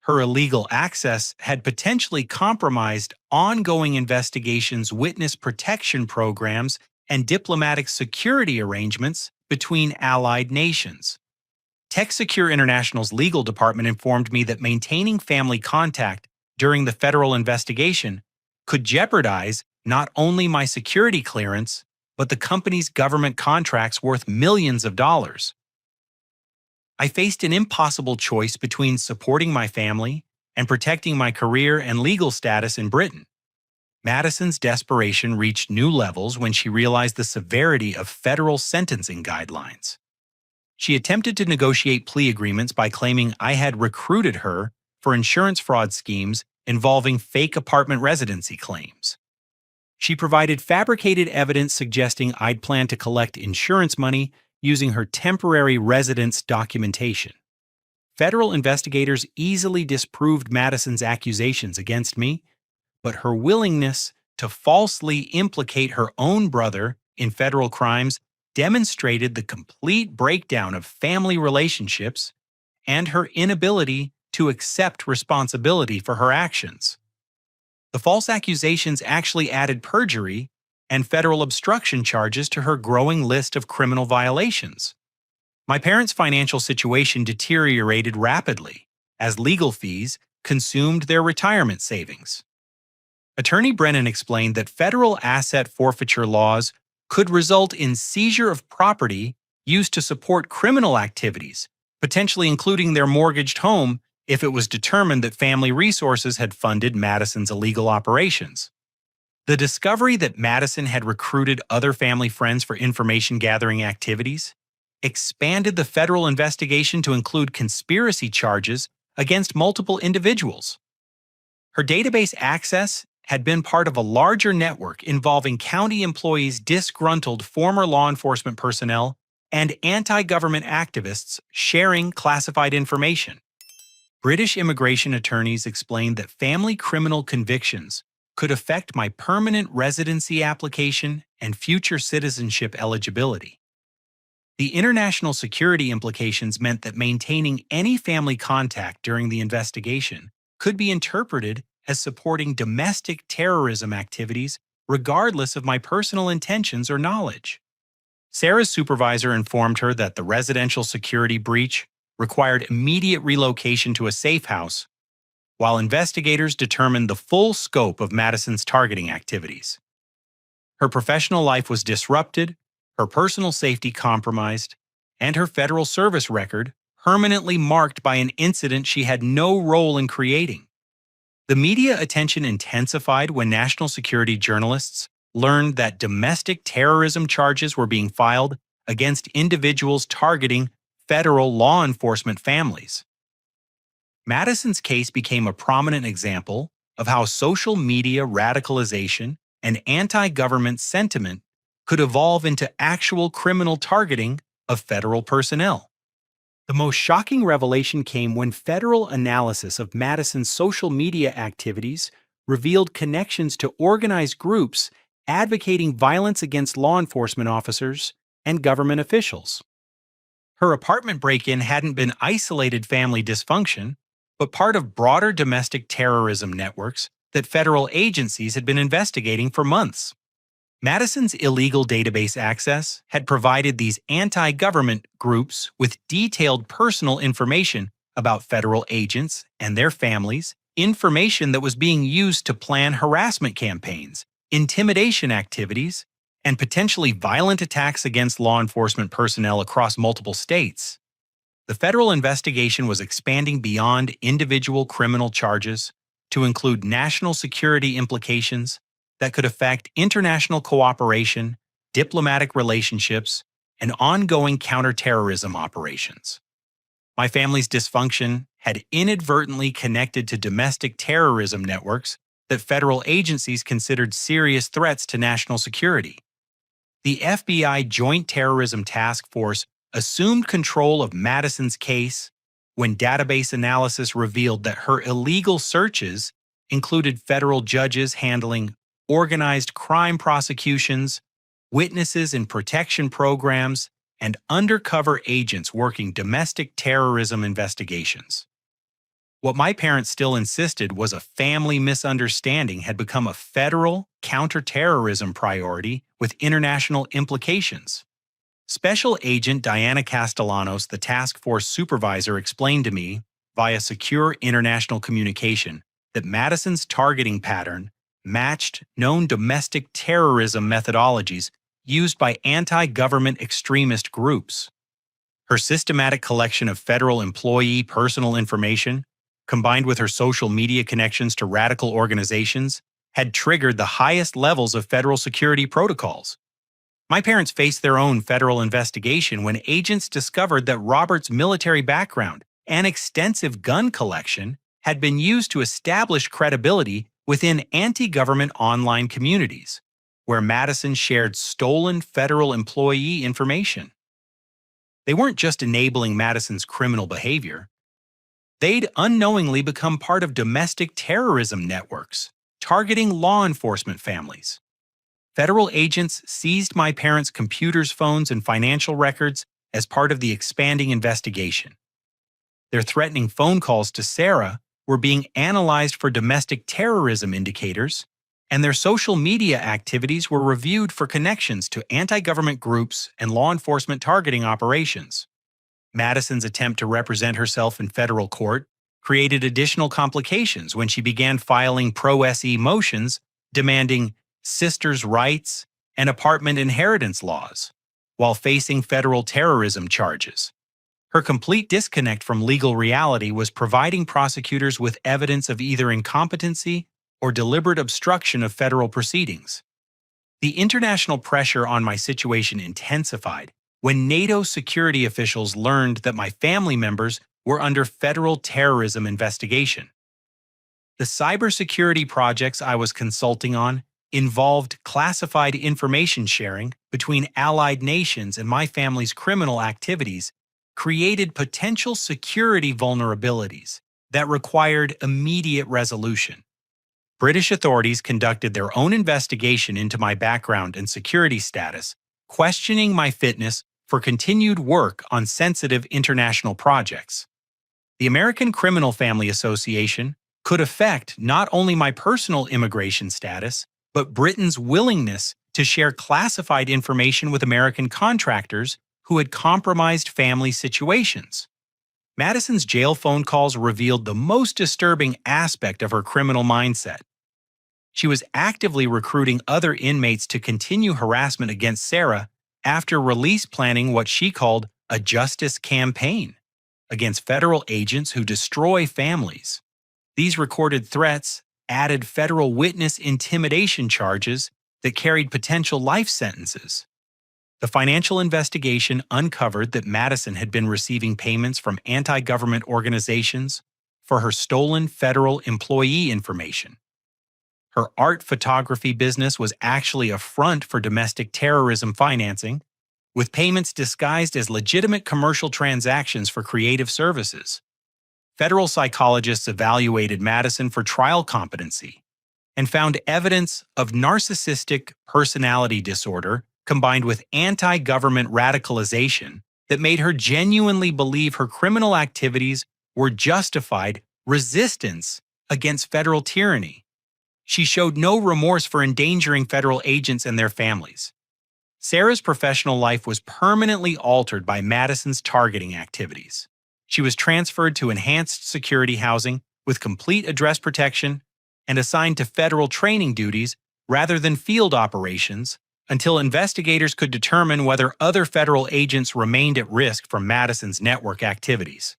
Her illegal access had potentially compromised ongoing investigations, witness protection programs, and diplomatic security arrangements between allied nations. TechSecure International's legal department informed me that maintaining family contact during the federal investigation could jeopardize not only my security clearance, but the company's government contracts worth millions of dollars. I faced an impossible choice between supporting my family and protecting my career and legal status in Britain. Madison's desperation reached new levels when she realized the severity of federal sentencing guidelines. She attempted to negotiate plea agreements by claiming I had recruited her for insurance fraud schemes involving fake apartment residency claims. She provided fabricated evidence suggesting I'd planned to collect insurance money using her temporary residence documentation. Federal investigators easily disproved Madison's accusations against me, but her willingness to falsely implicate her own brother in federal crimes demonstrated the complete breakdown of family relationships and her inability to accept responsibility for her actions. The false accusations actually added perjury and federal obstruction charges to her growing list of criminal violations. My parents' financial situation deteriorated rapidly as legal fees consumed their retirement savings. Attorney Brennan explained that federal asset forfeiture laws could result in seizure of property used to support criminal activities, potentially including their mortgaged home if it was determined that family resources had funded Madison's illegal operations. The discovery that Madison had recruited other family friends for information-gathering activities expanded the federal investigation to include conspiracy charges against multiple individuals. Her database access had been part of a larger network involving county employees, disgruntled former law enforcement personnel, and anti-government activists sharing classified information. British immigration attorneys explained that family criminal convictions could affect my permanent residency application and future citizenship eligibility. The international security implications meant that maintaining any family contact during the investigation could be interpreted as supporting domestic terrorism activities regardless of my personal intentions or knowledge. Sarah's supervisor informed her that the residential security breach required immediate relocation to a safe house, while investigators determined the full scope of Madison's targeting activities. Her professional life was disrupted, her personal safety compromised, and her federal service record permanently marked by an incident she had no role in creating. The media attention intensified when national security journalists learned that domestic terrorism charges were being filed against individuals targeting federal law enforcement families. Madison's case became a prominent example of how social media radicalization and anti-government sentiment could evolve into actual criminal targeting of federal personnel. The most shocking revelation came when federal analysis of Madison's social media activities revealed connections to organized groups advocating violence against law enforcement officers and government officials. Her apartment break-in hadn't been isolated family dysfunction, but part of broader domestic terrorism networks that federal agencies had been investigating for months. Madison's illegal database access had provided these anti-government groups with detailed personal information about federal agents and their families, information that was being used to plan harassment campaigns, intimidation activities, and potentially violent attacks against law enforcement personnel across multiple states. The federal investigation was expanding beyond individual criminal charges to include national security implications that could affect international cooperation, diplomatic relationships, and ongoing counterterrorism operations. My family's dysfunction had inadvertently connected to domestic terrorism networks that federal agencies considered serious threats to national security. The FBI Joint Terrorism Task Force assumed control of Madison's case when database analysis revealed that her illegal searches included federal judges handling organized crime prosecutions, witnesses in protection programs, and undercover agents working domestic terrorism investigations. What my parents still insisted was a family misunderstanding had become a federal counterterrorism priority with international implications. Special Agent Diana Castellanos, the task force supervisor, explained to me, via secure international communication, that Madison's targeting pattern matched known domestic terrorism methodologies used by anti-government extremist groups. Her systematic collection of federal employee personal information, combined with her social media connections to radical organizations, had triggered the highest levels of federal security protocols. My parents faced their own federal investigation when agents discovered that Robert's military background and extensive gun collection had been used to establish credibility within anti-government online communities, where Madison shared stolen federal employee information. They weren't just enabling Madison's criminal behavior. They'd unknowingly become part of domestic terrorism networks, targeting law enforcement families. Federal agents seized my parents' computers, phones, and financial records as part of the expanding investigation. Their threatening phone calls to Sarah were being analyzed for domestic terrorism indicators, and their social media activities were reviewed for connections to anti-government groups and law enforcement targeting operations. Madison's attempt to represent herself in federal court created additional complications when she began filing pro-SE motions demanding sisters' rights and apartment inheritance laws, while facing federal terrorism charges. Her complete disconnect from legal reality was providing prosecutors with evidence of either incompetency or deliberate obstruction of federal proceedings. The international pressure on my situation intensified when NATO security officials learned that my family members were under federal terrorism investigation. The cybersecurity projects I was consulting on involved classified information sharing between allied nations, and my family's criminal activities created potential security vulnerabilities that required immediate resolution. British authorities conducted their own investigation into my background and security status, questioning my fitness for continued work on sensitive international projects. The American Criminal Family Association could affect not only my personal immigration status, but Britain's willingness to share classified information with American contractors who had compromised family situations. Madison's jail phone calls revealed the most disturbing aspect of her criminal mindset. She was actively recruiting other inmates to continue harassment against Sarah after release, planning what she called a justice campaign against federal agents who destroy families. These recorded threats added federal witness intimidation charges that carried potential life sentences. The financial investigation uncovered that Madison had been receiving payments from anti-government organizations for her stolen federal employee information. Her art photography business was actually a front for domestic terrorism financing, with payments disguised as legitimate commercial transactions for creative services. Federal psychologists evaluated Madison for trial competency and found evidence of narcissistic personality disorder combined with anti-government radicalization that made her genuinely believe her criminal activities were justified resistance against federal tyranny. She showed no remorse for endangering federal agents and their families. Sarah's professional life was permanently altered by Madison's targeting activities. She was transferred to enhanced security housing with complete address protection and assigned to federal training duties rather than field operations until investigators could determine whether other federal agents remained at risk from Madison's network activities.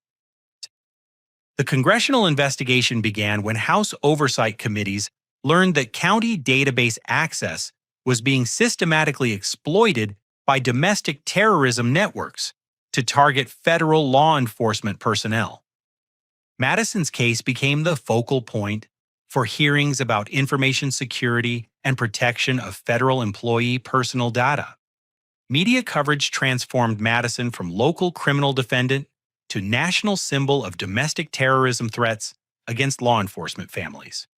The congressional investigation began when House oversight committees learned that county database access was being systematically exploited by domestic terrorism networks to target federal law enforcement personnel. Madison's case became the focal point for hearings about information security and protection of federal employee personal data. Media coverage transformed Madison from local criminal defendant to national symbol of domestic terrorism threats against law enforcement families.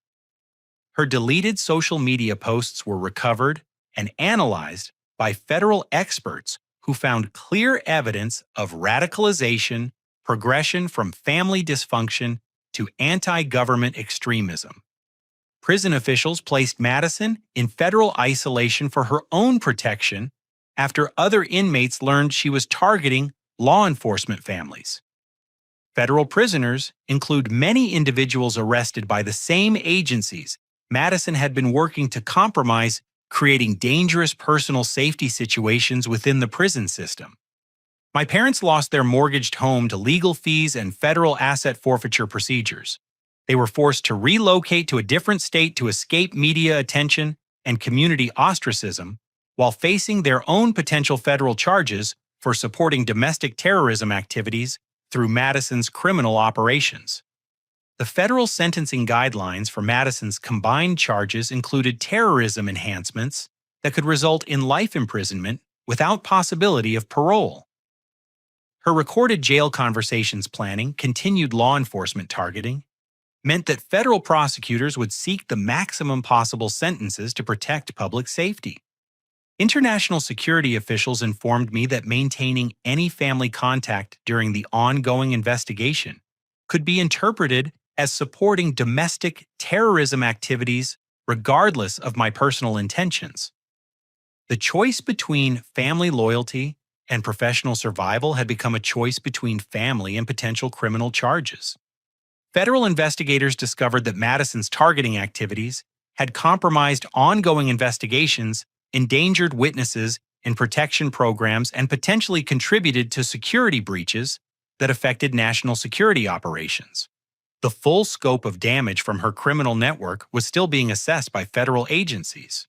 Her deleted social media posts were recovered and analyzed by federal experts who found clear evidence of radicalization, progression from family dysfunction to anti-government extremism. Prison officials placed Madison in federal isolation for her own protection after other inmates learned she was targeting law enforcement families. Federal prisoners include many individuals arrested by the same agencies Madison had been working to compromise, creating dangerous personal safety situations within the prison system. My parents lost their mortgaged home to legal fees and federal asset forfeiture procedures. They were forced to relocate to a different state to escape media attention and community ostracism, while facing their own potential federal charges for supporting domestic terrorism activities through Madison's criminal operations. The federal sentencing guidelines for Madison's combined charges included terrorism enhancements that could result in life imprisonment without possibility of parole. Her recorded jail conversations planning continued law enforcement targeting, meant that federal prosecutors would seek the maximum possible sentences to protect public safety. International security officials informed me that maintaining any family contact during the ongoing investigation could be interpreted as supporting domestic terrorism activities regardless of my personal intentions. The choice between family loyalty and professional survival had become a choice between family and potential criminal charges. Federal investigators discovered that Madison's targeting activities had compromised ongoing investigations, endangered witnesses in protection programs, and potentially contributed to security breaches that affected national security operations. The full scope of damage from her criminal network was still being assessed by federal agencies.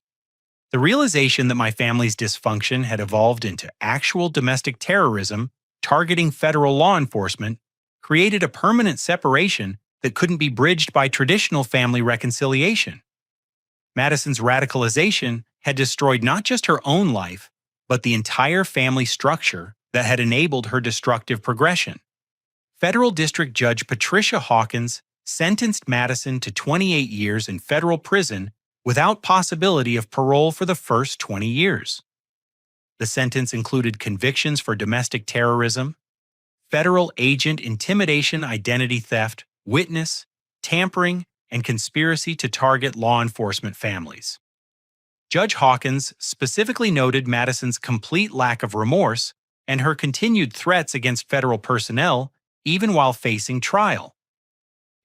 The realization that my family's dysfunction had evolved into actual domestic terrorism targeting federal law enforcement created a permanent separation that couldn't be bridged by traditional family reconciliation. Madison's radicalization had destroyed not just her own life, but the entire family structure that had enabled her destructive progression. Federal District Judge Patricia Hawkins sentenced Madison to 28 years in federal prison without possibility of parole for the first 20 years. The sentence included convictions for domestic terrorism, federal agent intimidation, identity theft, witness, tampering, and conspiracy to target law enforcement families. Judge Hawkins specifically noted Madison's complete lack of remorse and her continued threats against federal personnel even while facing trial.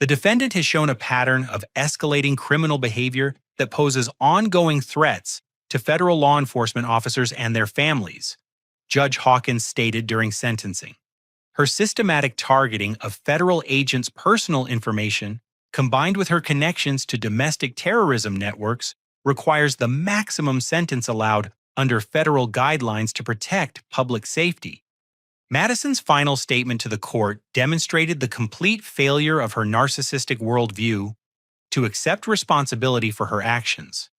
The defendant has shown a pattern of escalating criminal behavior that poses ongoing threats to federal law enforcement officers and their families, Judge Hawkins stated during sentencing. Her systematic targeting of federal agents' personal information, combined with her connections to domestic terrorism networks, requires the maximum sentence allowed under federal guidelines to protect public safety. Madison's final statement to the court demonstrated the complete failure of her narcissistic worldview to accept responsibility for her actions.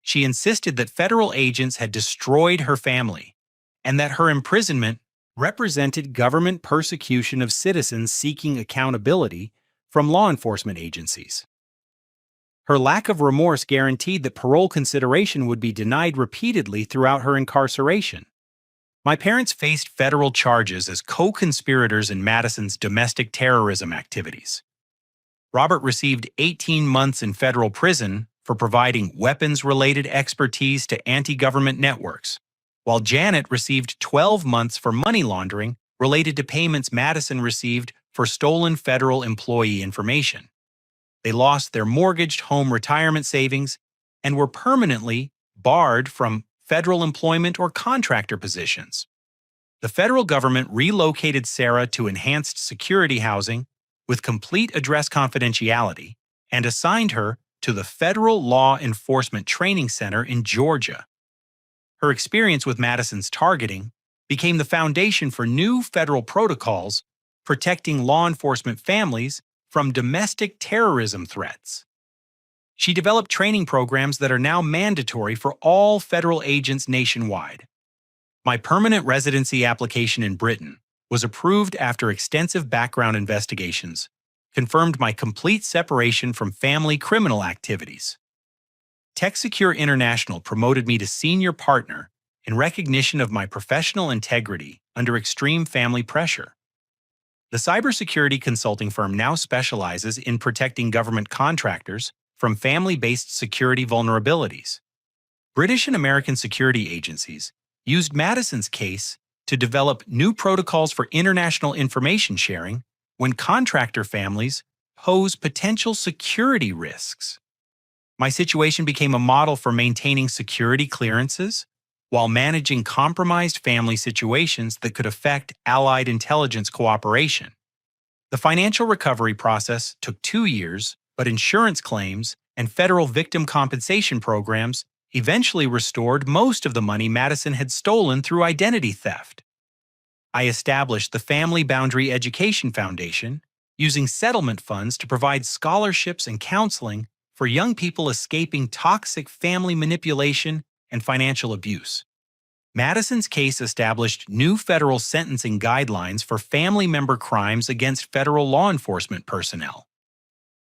She insisted that federal agents had destroyed her family and that her imprisonment represented government persecution of citizens seeking accountability from law enforcement agencies. Her lack of remorse guaranteed that parole consideration would be denied repeatedly throughout her incarceration. My parents faced federal charges as co-conspirators in Madison's domestic terrorism activities. Robert received 18 months in federal prison for providing weapons-related expertise to anti-government networks, while Janet received 12 months for money laundering related to payments Madison received for stolen federal employee information. They lost their mortgaged home retirement savings and were permanently barred from federal employment or contractor positions. The federal government relocated Sarah to enhanced security housing with complete address confidentiality and assigned her to the Federal Law Enforcement Training Center in Georgia. Her experience with Madison's targeting became the foundation for new federal protocols protecting law enforcement families from domestic terrorism threats. She developed training programs that are now mandatory for all federal agents nationwide. My permanent residency application in Britain was approved after extensive background investigations, confirmed my complete separation from family criminal activities. TechSecure International promoted me to senior partner in recognition of my professional integrity under extreme family pressure. The cybersecurity consulting firm now specializes in protecting government contractors from family-based security vulnerabilities. British and American security agencies used Madison's case to develop new protocols for international information sharing when contractor families pose potential security risks. My situation became a model for maintaining security clearances while managing compromised family situations that could affect Allied intelligence cooperation. The financial recovery process took 2 years, but insurance claims and federal victim compensation programs eventually restored most of the money Madison had stolen through identity theft. I established the Family Boundary Education Foundation, using settlement funds to provide scholarships and counseling for young people escaping toxic family manipulation and financial abuse. Madison's case established new federal sentencing guidelines for family member crimes against federal law enforcement personnel.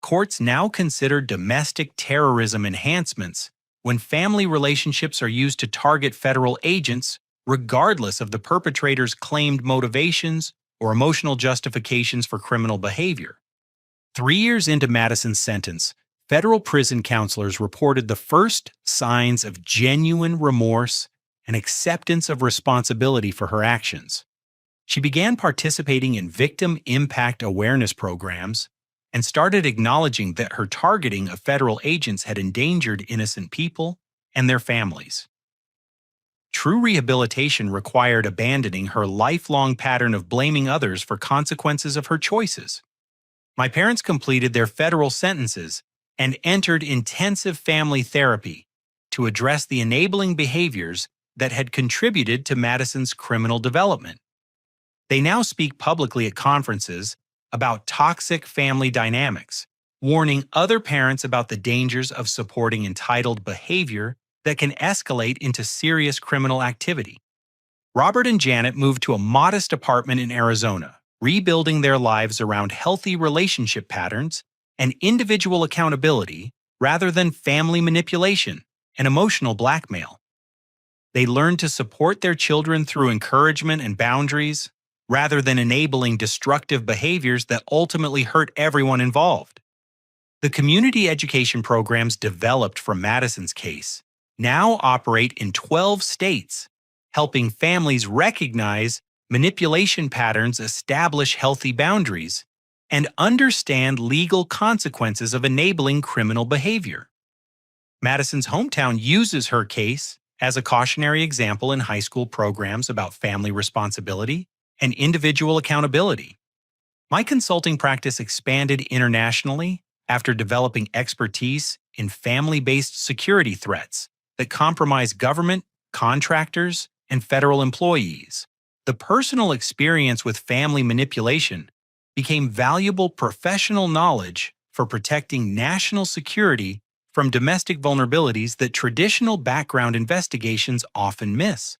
Courts now consider domestic terrorism enhancements when family relationships are used to target federal agents regardless of the perpetrator's claimed motivations or emotional justifications for criminal behavior. 3 years into Madison's sentence, federal prison counselors reported the first signs of genuine remorse and acceptance of responsibility for her actions. She began participating in victim impact awareness programs and started acknowledging that her targeting of federal agents had endangered innocent people and their families. True rehabilitation required abandoning her lifelong pattern of blaming others for consequences of her choices. My parents completed their federal sentences and entered intensive family therapy to address the enabling behaviors that had contributed to Madison's criminal development. They now speak publicly at conferences about toxic family dynamics, warning other parents about the dangers of supporting entitled behavior that can escalate into serious criminal activity. Robert and Janet moved to a modest apartment in Arizona, rebuilding their lives around healthy relationship patterns and individual accountability rather than family manipulation and emotional blackmail. They learned to support their children through encouragement and boundaries, rather than enabling destructive behaviors that ultimately hurt everyone involved. The community education programs developed from Madison's case now operate in 12 states, helping families recognize manipulation patterns, establish healthy boundaries, and understand legal consequences of enabling criminal behavior. Madison's hometown uses her case as a cautionary example in high school programs about family responsibility and individual accountability. My consulting practice expanded internationally after developing expertise in family-based security threats that compromise government, contractors, and federal employees. The personal experience with family manipulation became valuable professional knowledge for protecting national security from domestic vulnerabilities that traditional background investigations often miss.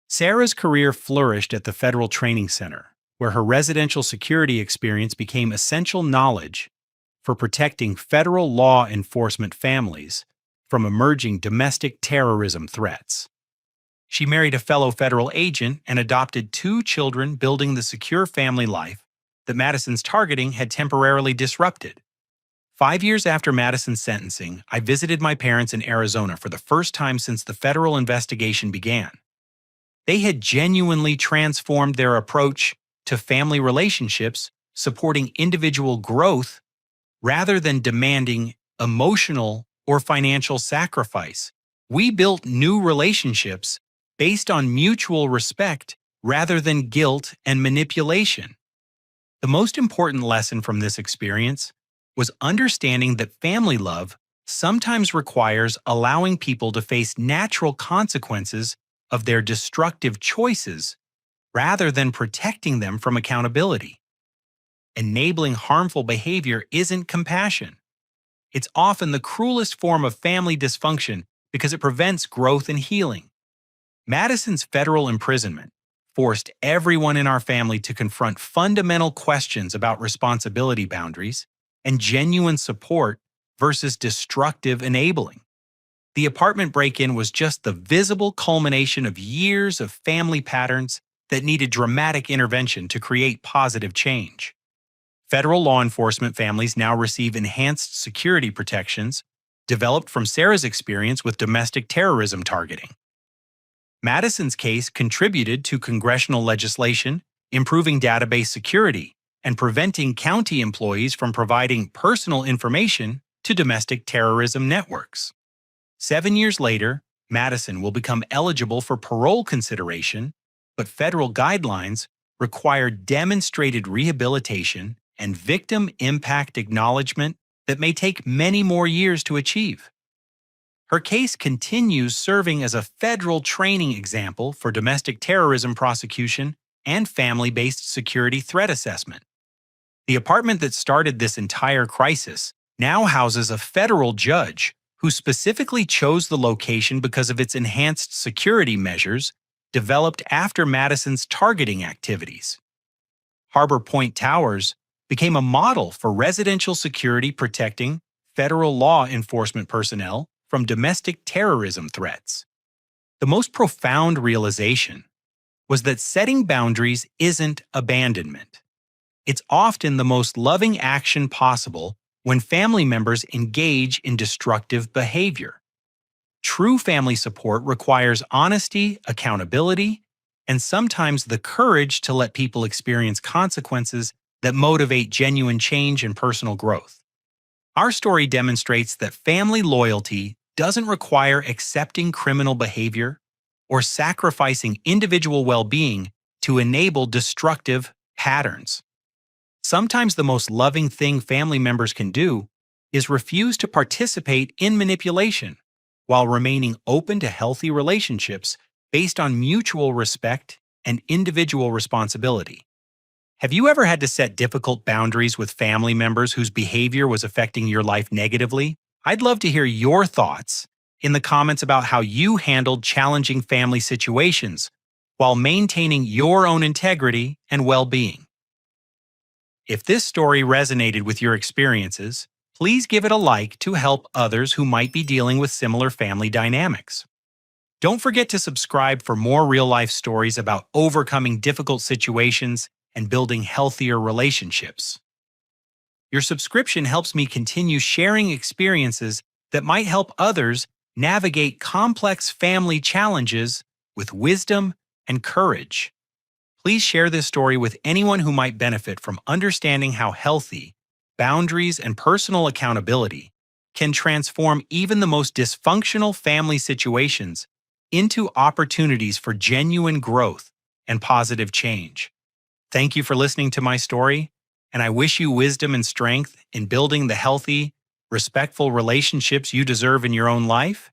Sarah's career flourished at the Federal Training Center, where her residential security experience became essential knowledge for protecting federal law enforcement families from emerging domestic terrorism threats. She married a fellow federal agent and adopted 2 children, building the secure family life that Madison's targeting had temporarily disrupted. 5 years after Madison's sentencing, I visited my parents in Arizona for the first time since the federal investigation began. They had genuinely transformed their approach to family relationships, supporting individual growth rather than demanding emotional or financial sacrifice. We built new relationships based on mutual respect rather than guilt and manipulation. The most important lesson from this experience was understanding that family love sometimes requires allowing people to face natural consequences of their destructive choices rather than protecting them from accountability. Enabling harmful behavior isn't compassion. It's often the cruelest form of family dysfunction because it prevents growth and healing. Madison's federal imprisonment forced everyone in our family to confront fundamental questions about responsibility boundaries and genuine support versus destructive enabling. The apartment break-in was just the visible culmination of years of family patterns that needed dramatic intervention to create positive change. Federal law enforcement families now receive enhanced security protections developed from Sarah's experience with domestic terrorism targeting. Madison's case contributed to congressional legislation improving database security and preventing county employees from providing personal information to domestic terrorism networks. 7 years later, Madison will become eligible for parole consideration, but federal guidelines require demonstrated rehabilitation and victim impact acknowledgement that may take many more years to achieve. Her case continues serving as a federal training example for domestic terrorism prosecution and family-based security threat assessment. The apartment that started this entire crisis now houses a federal judge who specifically chose the location because of its enhanced security measures developed after Madison's targeting activities. Harbor Point Towers became a model for residential security protecting federal law enforcement personnel from domestic terrorism threats. The most profound realization was that setting boundaries isn't abandonment. It's often the most loving action possible when family members engage in destructive behavior. True family support requires honesty, accountability, and sometimes the courage to let people experience consequences that motivate genuine change and personal growth. Our story demonstrates that family loyalty doesn't require accepting criminal behavior or sacrificing individual well-being to enable destructive patterns. Sometimes the most loving thing family members can do is refuse to participate in manipulation while remaining open to healthy relationships based on mutual respect and individual responsibility. Have you ever had to set difficult boundaries with family members whose behavior was affecting your life negatively? I'd love to hear your thoughts in the comments about how you handled challenging family situations while maintaining your own integrity and well-being. If this story resonated with your experiences, please give it a like to help others who might be dealing with similar family dynamics. Don't forget to subscribe for more real-life stories about overcoming difficult situations and building healthier relationships. Your subscription helps me continue sharing experiences that might help others navigate complex family challenges with wisdom and courage. Please share this story with anyone who might benefit from understanding how healthy boundaries and personal accountability can transform even the most dysfunctional family situations into opportunities for genuine growth and positive change. Thank you for listening to my story, and I wish you wisdom and strength in building the healthy, respectful relationships you deserve in your own life